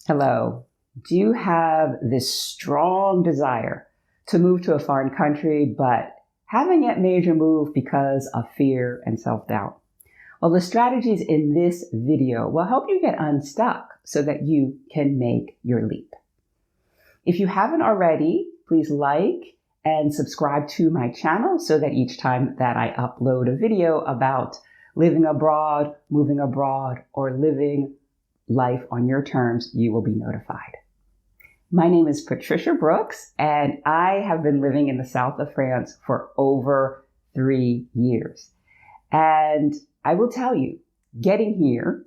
Hello. Do you have this strong desire to move to a foreign country, but haven't yet made your move because of fear and self-doubt? Well, the strategies in this video will help you get unstuck so that you can make your leap. If you haven't already, please like and subscribe to my channel so that each time that I upload a video about living abroad, moving abroad, or living life on your terms, you will be notified. My name is Patricia Brooks, and I have been living in the south of France for over 3 years. And I will tell you, getting here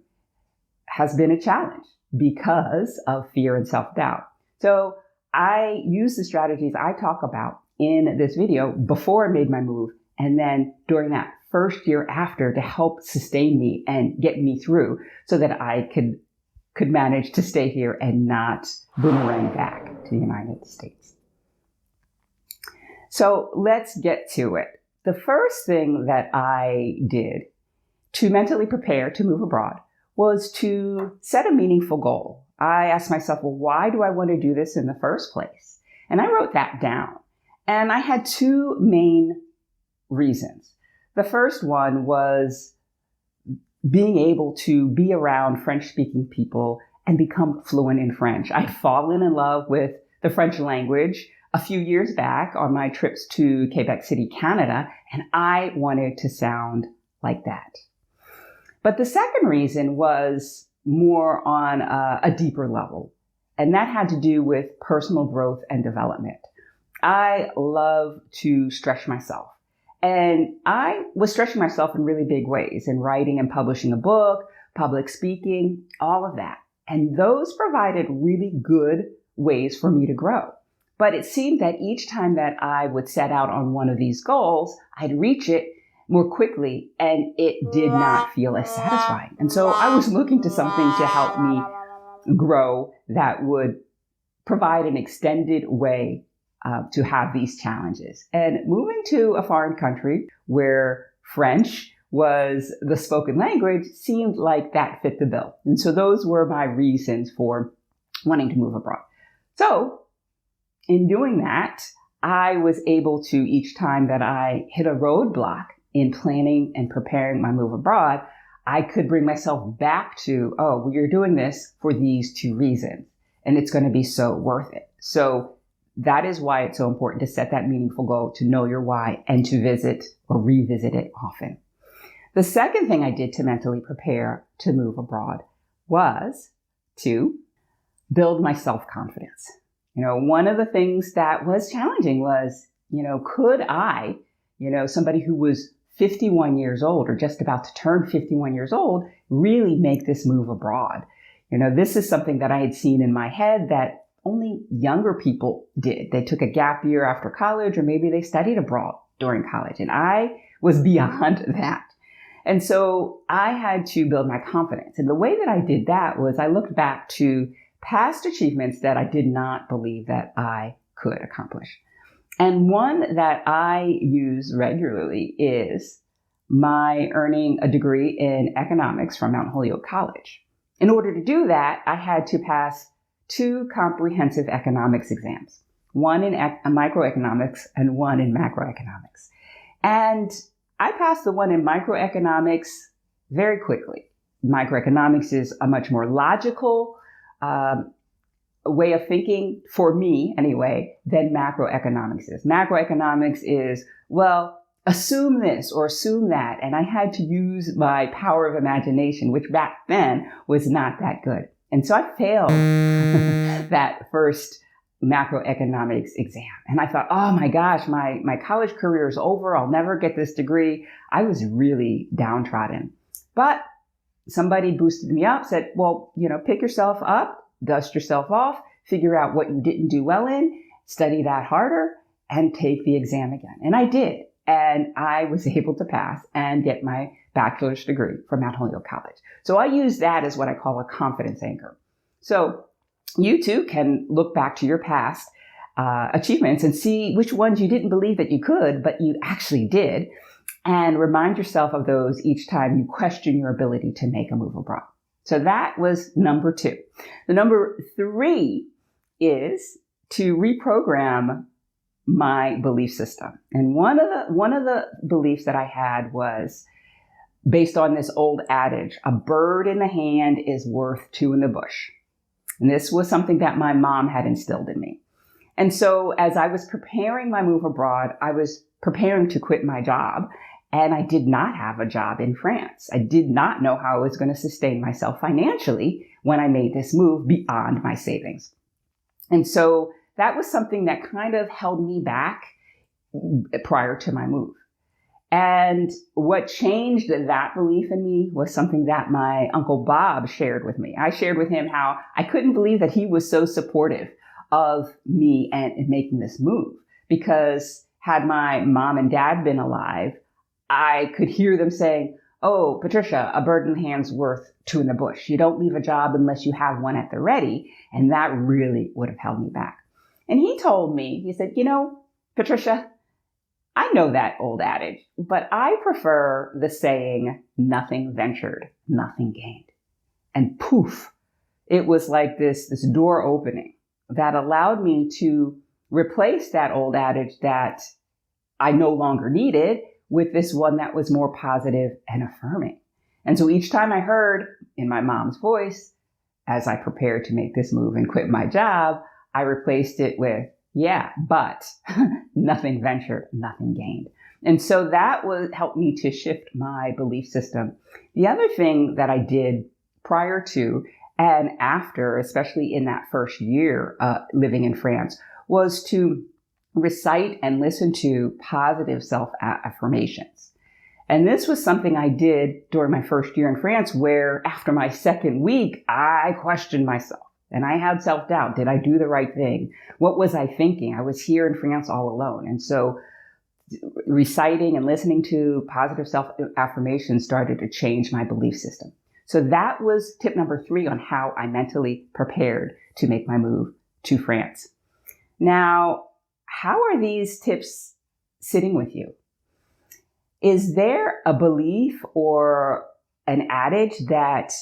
has been a challenge because of fear and self-doubt. So I use the strategies I talk about in this video before I made my move, and then during that first year after to help sustain me and get me through so that I could manage to stay here and not boomerang back to the United States. So let's get to it. The first thing that I did to mentally prepare to move abroad was to set a meaningful goal. I asked myself, well, why do I want to do this in the first place? And I wrote that down. And I had two main reasons. The first one was being able to be around French-speaking people and become fluent in French. I'd fallen in love with the French language a few years back on my trips to Quebec City, Canada, and I wanted to sound like that. But the second reason was more on a deeper level, and that had to do with personal growth and development. I love to stretch myself. And I was stretching myself in really big ways in writing and publishing a book, public speaking, all of that. And those provided really good ways for me to grow. But it seemed that each time that I would set out on one of these goals, I'd reach it more quickly and it did not feel as satisfying. And so I was looking to something to help me grow that would provide an extended way to have these challenges. And moving to a foreign country where French was the spoken language seemed like that fit the bill. And so those were my reasons for wanting to move abroad. So in doing that, I was able to, each time that I hit a roadblock in planning and preparing my move abroad, I could bring myself back to, oh, well, you're doing this for these two reasons, and it's going to be so worth it. So that is why it's so important to set that meaningful goal, to know your why, and to visit or revisit it often. The second thing I did to mentally prepare to move abroad was to build my self-confidence. One of the things that was challenging was, could I, somebody who was 51 years old or just about to turn 51 years old, really make this move abroad? This is something that I had seen in my head that only younger people did. They took a gap year after college, or maybe they studied abroad during college. And I was beyond that. And so I had to build my confidence. And the way that I did that was I looked back to past achievements that I did not believe that I could accomplish. And one that I use regularly is my earning a degree in economics from Mount Holyoke College. In order to do that, I had to pass 2 comprehensive economics exams, one in microeconomics and one in macroeconomics. And I passed the one in microeconomics very quickly. Microeconomics is a much more logical way of thinking, for me anyway, than macroeconomics is. Macroeconomics is, well, assume this or assume that. And I had to use my power of imagination, which back then was not that good. And so I failed that first macroeconomics exam. And I thought, oh my gosh, my college career is over. I'll never get this degree. I was really downtrodden. But somebody boosted me up, said, well, pick yourself up, dust yourself off, figure out what you didn't do well in, study that harder, and take the exam again. And I did. And I was able to pass and get my bachelor's degree from Mount Holyoke College. So I use that as what I call a confidence anchor. So you too can look back to your past achievements and see which ones you didn't believe that you could, but you actually did, and remind yourself of those each time you question your ability to make a move abroad. So that was number 2. The number 3 is to reprogram my belief system. And one of the beliefs that I had was based on this old adage, a bird in the hand is worth 2 in the bush. And this was something that my mom had instilled in me. And so as I was preparing my move abroad, I was preparing to quit my job. And I did not have a job in France. I did not know how I was going to sustain myself financially when I made this move beyond my savings. And so that was something that kind of held me back prior to my move. And what changed that belief in me was something that my Uncle Bob shared with me. I shared with him how I couldn't believe that he was so supportive of me and making this move, because had my mom and dad been alive, I could hear them saying, "Oh, Patricia, a bird in the hand's worth 2 in the bush. You don't leave a job unless you have one at the ready." And that really would have held me back. And he told me, he said, Patricia, I know that old adage, but I prefer the saying, nothing ventured, nothing gained. And poof, it was like this door opening that allowed me to replace that old adage that I no longer needed with this one that was more positive and affirming. And so each time I heard in my mom's voice, as I prepared to make this move and quit my job, I replaced it with, yeah, but nothing ventured, nothing gained. And so that helped me to shift my belief system. The other thing that I did prior to and after, especially in that first year living in France, was to recite and listen to positive self-affirmations. And this was something I did during my first year in France, where after my second week, I questioned myself and I had self-doubt. Did I do the right thing? What was I thinking? I was here in France all alone. And so reciting and listening to positive self-affirmations started to change my belief system. So that was tip number 3 on how I mentally prepared to make my move to France. Now, how are these tips sitting with you? Is there a belief or an adage that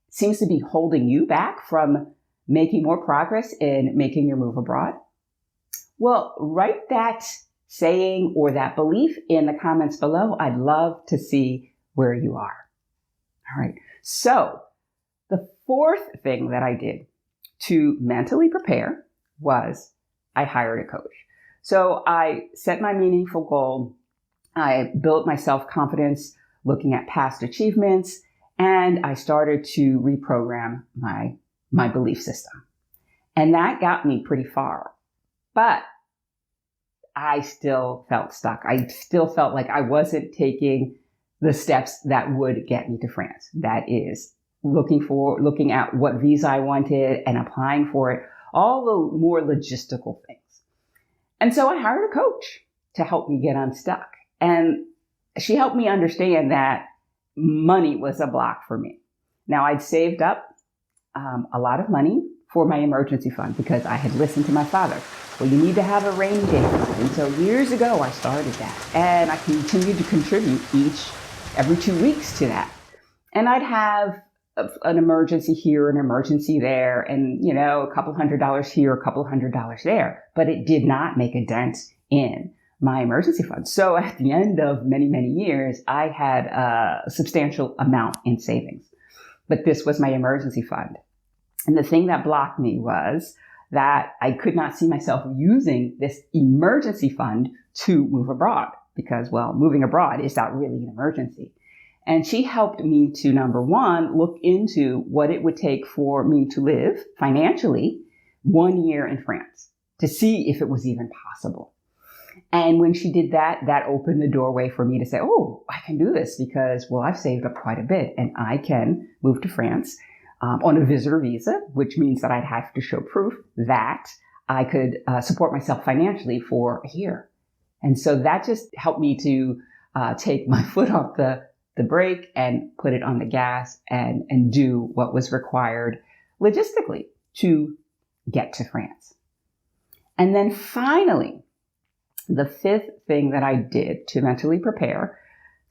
seems to be holding you back from making more progress in making your move abroad? Well, write that saying or that belief in the comments below. I'd love to see where you are. All right. So the 4th thing that I did to mentally prepare was I hired a coach. So I set my meaningful goal. I built my self-confidence looking at past achievements, and I started to reprogram my belief system. And that got me pretty far. But I still felt stuck. I still felt like I wasn't taking the steps that would get me to France. That is looking at what visa I wanted and applying for it, all the more logistical things. And so I hired a coach to help me get unstuck. And she helped me understand that money was a block for me. Now, I'd saved up a lot of money for my emergency fund because I had listened to my father. Well, you need to have a rainy day fund. And so years ago, I started that. And I continued to contribute every 2 weeks to that. And I'd have an emergency here, an emergency there, and, a couple $100 here, a couple $100 there. But it did not make a dent in my emergency fund. So at the end of many, many years, I had a substantial amount in savings. But this was my emergency fund. And the thing that blocked me was that I could not see myself using this emergency fund to move abroad because, well, moving abroad is not really an emergency. And she helped me to, number 1, look into what it would take for me to live financially 1 year in France to see if it was even possible. And when she did that, that opened the doorway for me to say, oh, I can do this because, well, I've saved up quite a bit and I can move to France on a visitor visa, which means that I'd have to show proof that I could support myself financially for a year. And so that just helped me to take my foot off the brake and put it on the gas and do what was required logistically to get to France. And then finally, the 5th thing that I did to mentally prepare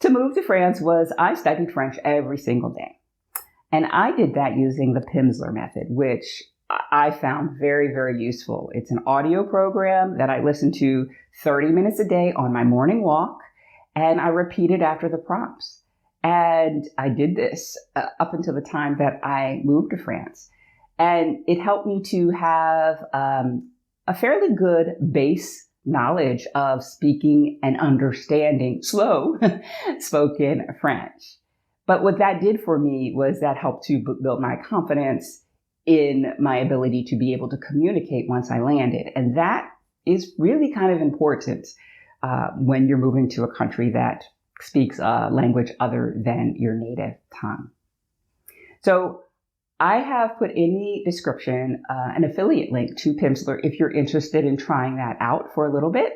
to move to France was I studied French every single day. And I did that using the Pimsleur method, which I found very, very useful. It's an audio program that I listen to 30 minutes a day on my morning walk, and I repeat it after the prompts. And I did this up until the time that I moved to France. And it helped me to have a fairly good base knowledge of speaking and understanding slow spoken French. But what that did for me was that helped to build my confidence in my ability to be able to communicate once I landed. And that is really kind of important when you're moving to a country that speaks a language other than your native tongue. So I have put in the description an affiliate link to Pimsleur if you're interested in trying that out for a little bit.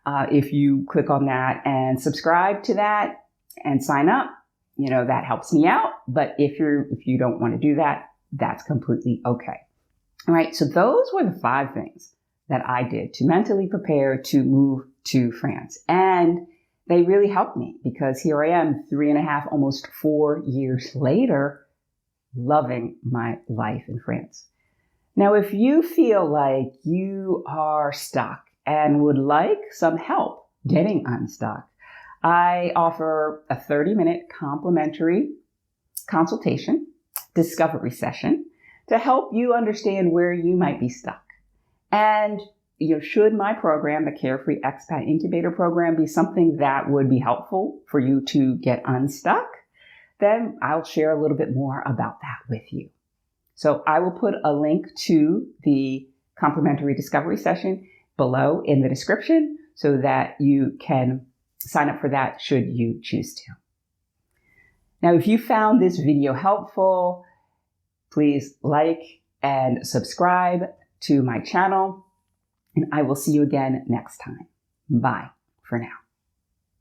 If you click on that and subscribe to that and sign up, that helps me out. But if you don't want to do that, that's completely okay. All right. So those were the 5 things that I did to mentally prepare to move to France. And they really helped me because here I am 3.5, almost 4 years later, loving my life in France. Now, if you feel like you are stuck and would like some help getting unstuck, I offer a 30-minute complimentary consultation discovery session to help you understand where you might be stuck. And should my program, the Carefree Expat Incubator Program, be something that would be helpful for you to get unstuck, then I'll share a little bit more about that with you. So I will put a link to the complimentary discovery session below in the description so that you can sign up for that should you choose to. Now, if you found this video helpful, please like and subscribe to my channel, and I will see you again next time. Bye for now.